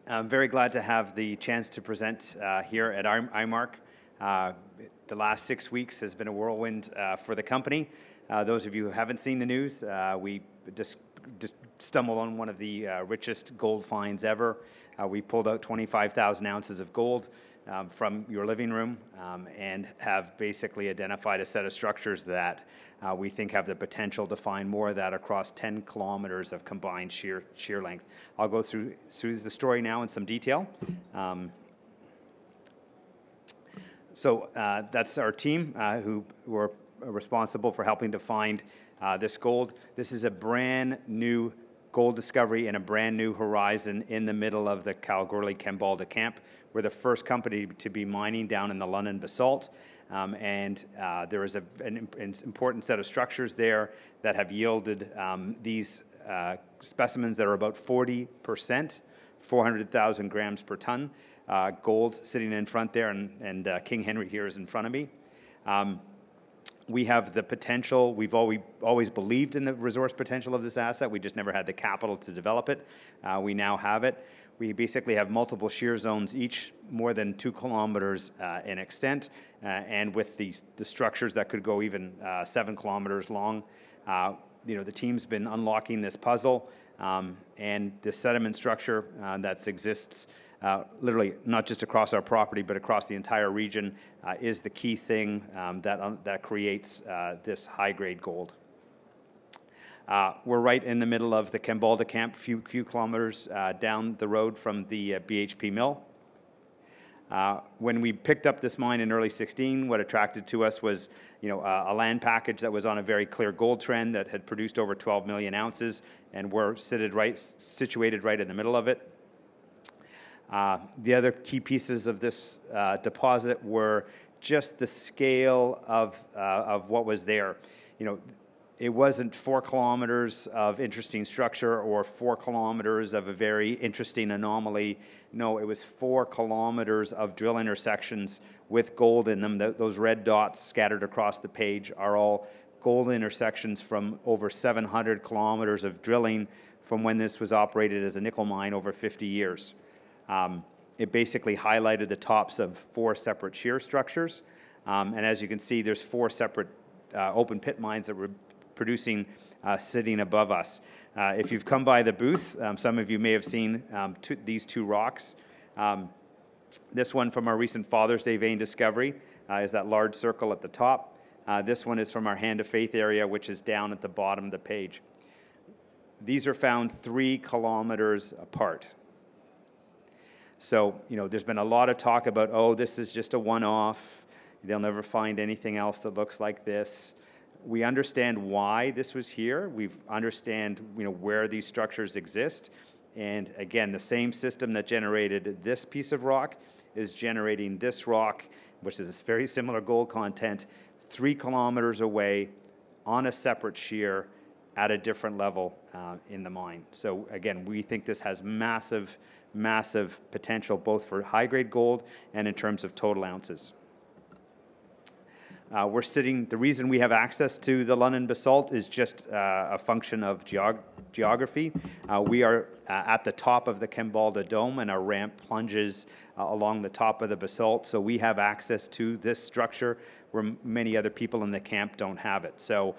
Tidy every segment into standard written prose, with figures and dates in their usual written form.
I'm very glad to have the chance to present here at IMARC. The last 6 weeks has been a whirlwind for the company. Those of you who haven't seen the news, we just stumbled on one of the richest gold finds ever. We pulled out 25,000 ounces of gold from your living room and have basically identified a set of structures that we think have the potential to find more of that across 10 kilometers of combined shear length. I'll go through the story now in some detail. So that's our team who are responsible for helping to find this gold. This is a brand new gold discovery in a brand new horizon in the middle of the Kalgoorlie-Kambalda camp. We're the first company to be mining down in the London basalt, and there is an important set of structures there that have yielded these specimens that are about 40%, 400,000 grams per ton, gold sitting in front there, and King Henry here is in front of me. We have the potential. We've always believed in the resource potential of this asset. We just never had the capital to develop it. We now have it. We basically have multiple shear zones, each more than 2 kilometers in extent, and with the structures that could go even 7 kilometers long. The team's been unlocking this puzzle, and the sediment structure that exists literally not just across our property, but across the entire region, is the key thing that creates this high-grade gold. We're right in the middle of the Kambalda camp, few kilometers down the road from the BHP mill. When we picked up this mine in early 16, what attracted to us was, a land package that was on a very clear gold trend that had produced over 12 million ounces, and we're situated right in the middle of it. The other key pieces of this deposit were just the scale of what was there. It wasn't 4 kilometers of interesting structure or 4 kilometers of a very interesting anomaly. No, it was 4 kilometers of drill intersections with gold in them. Those red dots scattered across the page are all gold intersections from over 700 kilometers of drilling from when this was operated as a nickel mine over 50 years. It basically highlighted the tops of 4 separate shear structures. And as you can see, there's 4 separate open pit mines that were producing sitting above us. If you've come by the booth, some of you may have seen these 2 rocks. This one from our recent Father's Day vein discovery is that large circle at the top. This one is from our Hand of Faith area, which is down at the bottom of the page. These are found 3 kilometers apart. So, there's been a lot of talk about, oh, this is just a one-off. They'll never find anything else that looks like this. We understand why this was here. We understand, where these structures exist. And again, the same system that generated this piece of rock is generating this rock, which is a very similar gold content, 3 kilometers away on a separate shear at a different level in the mine. So again, we think this has massive potential both for high-grade gold and in terms of total ounces. The reason we have access to the London basalt is just a function of geography. We are at the top of the Kambalda dome, and our ramp plunges along the top of the basalt, so we have access to this structure where many other people in the camp don't have it. So,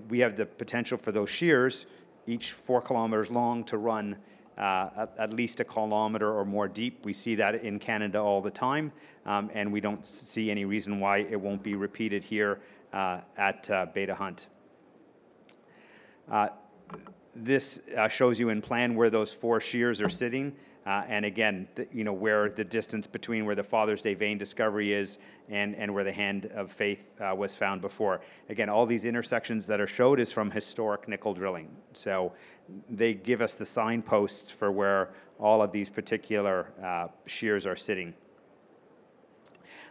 we have the potential for those shears, each 4 kilometers long, to run at least 1 kilometer or more deep. We see that in Canada all the time, and we don't see any reason why it won't be repeated here at Beta Hunt. This shows you in plan where those 4 shears are sitting, and again, where the distance between where the Father's Day vein discovery is and where the Hand of Faith was found before. Again, all these intersections that are showed is from historic nickel drilling. So they give us the signposts for where all of these particular shears are sitting.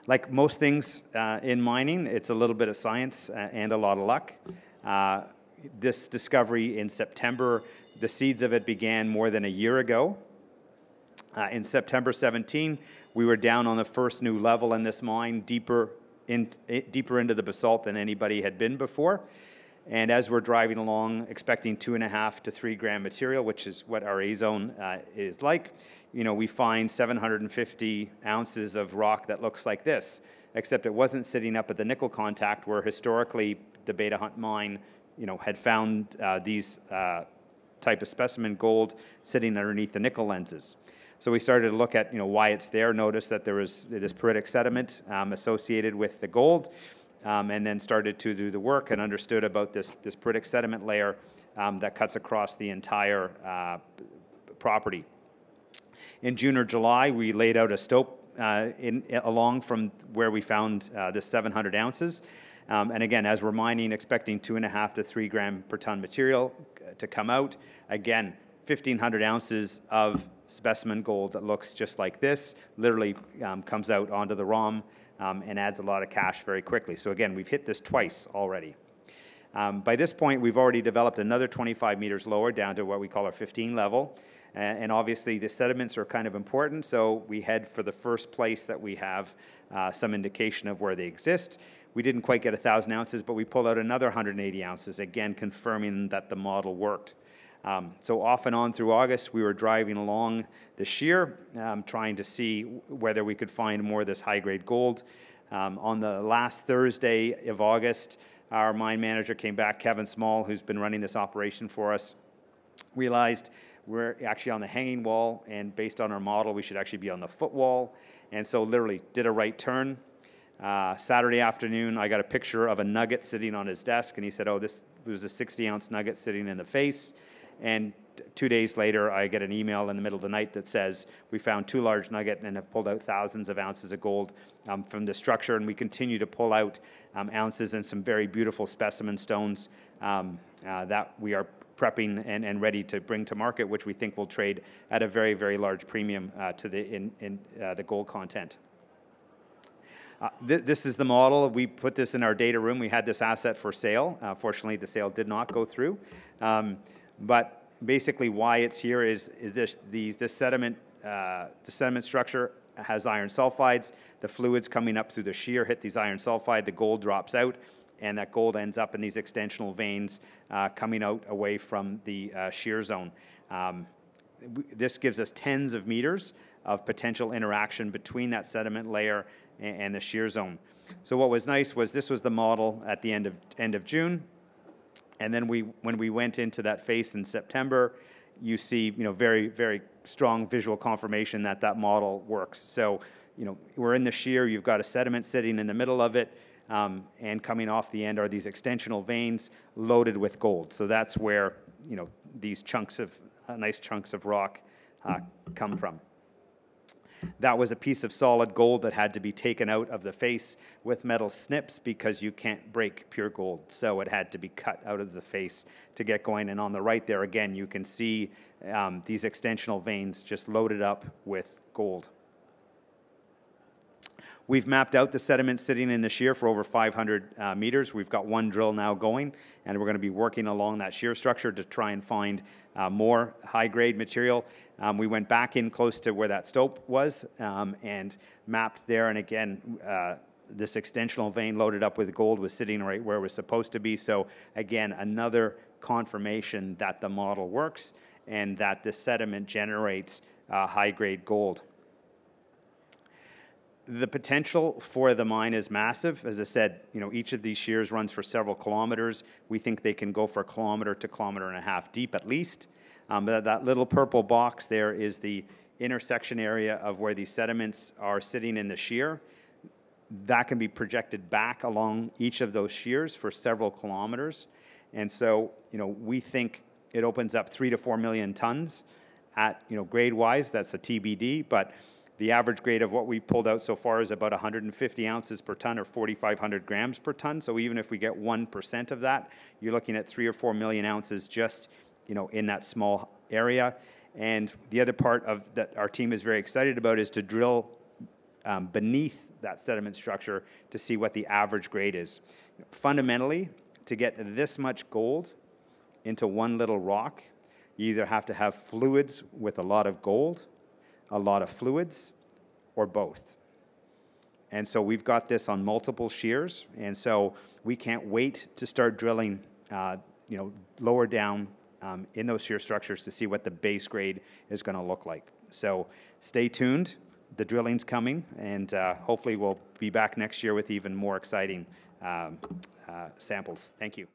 Like most things in mining, it's a little bit of science and a lot of luck. This discovery in September, the seeds of it began more than a year ago. In September 17, we were down on the first new level in this mine, deeper into the basalt than anybody had been before. And as we're driving along, expecting 2.5 to 3 gram material, which is what our A zone is like, we find 750 ounces of rock that looks like this, except it wasn't sitting up at the nickel contact where historically the Beta Hunt mine, had found these type of specimen gold sitting underneath the nickel lenses. So we started to look at, why it's there, noticed that there was this peritic sediment associated with the gold, and then started to do the work and understood about this peritic sediment layer that cuts across the entire property. In June or July, we laid out a stope along from where we found the 700 ounces. And again, as we're mining, expecting 2.5 to 3 gram per ton material to come out. Again, 1,500 ounces of specimen gold that looks just like this, literally comes out onto the ROM and adds a lot of cash very quickly. So again, we've hit this twice already. By this point, we've already developed another 25 meters lower down to what we call our 15 level. And obviously, the sediments are kind of important, so we head for the first place that we have some indication of where they exist. We didn't quite get 1,000 ounces, but we pulled out another 180 ounces, again confirming that the model worked. So off and on through August, we were driving along the shear, trying to see whether we could find more of this high-grade gold. On the last Thursday of August, our mine manager came back, Kevin Small, who's been running this operation for us, realized we're actually on the hanging wall, and based on our model, we should actually be on the footwall. And so literally did a right turn. Saturday afternoon, I got a picture of a nugget sitting on his desk, and he said, oh, this was a 60-ounce nugget sitting in the face. And 2 days later, I get an email in the middle of the night that says, we found 2 large nugget and have pulled out thousands of ounces of gold from the structure, and we continue to pull out ounces and some very beautiful specimen stones that we are prepping and ready to bring to market, which we think will trade at a very, very large premium to the gold content. This is the model. We put this in our data room. We had this asset for sale. Fortunately, the sale did not go through. But basically why it's here is this sediment, the sediment structure has iron sulfides. The fluids coming up through the shear hit these iron sulfide. The gold drops out, and that gold ends up in these extensional veins coming out away from the shear zone. This gives us tens of meters of potential interaction between that sediment layer and the shear zone. So what was nice was this was the model at the end of June, and then when we went into that face in September, you see very, very strong visual confirmation that that model works. So we're in the shear. You've got a sediment sitting in the middle of it. And coming off the end are these extensional veins loaded with gold. So that's where these chunks of nice chunks of rock come from. That was a piece of solid gold that had to be taken out of the face with metal snips because you can't break pure gold. So it had to be cut out of the face to get going. And on the right there again, you can see these extensional veins just loaded up with gold. We've mapped out the sediment sitting in the shear for over 500 meters. We've got one drill now going, and we're going to be working along that shear structure to try and find more high-grade material. We went back in close to where that stope was and mapped there, and again, this extensional vein loaded up with gold was sitting right where it was supposed to be. So again, another confirmation that the model works and that the sediment generates high-grade gold. The potential for the mine is massive. As I said, each of these shears runs for several kilometers. We think they can go for 1 kilometer to 1.5 kilometers deep at least. That little purple box there is the intersection area of where these sediments are sitting in the shear. That can be projected back along each of those shears for several kilometers. And so, we think it opens up 3 to 4 million tons at, grade-wise, that's a TBD, but the average grade of what we pulled out so far is about 150 ounces per ton or 4,500 grams per ton. So even if we get 1% of that, you're looking at 3 or 4 million ounces just, in that small area. And the other part of that our team is very excited about is to drill beneath that sediment structure to see what the average grade is. Fundamentally, to get this much gold into one little rock, you either have to have fluids with a lot of gold, a lot of fluids, or both. And so we've got this on multiple shears, and so we can't wait to start drilling you know, lower down in those shear structures to see what the base grade is going to look like. So stay tuned. The drilling's coming, and hopefully we'll be back next year with even more exciting samples. Thank you.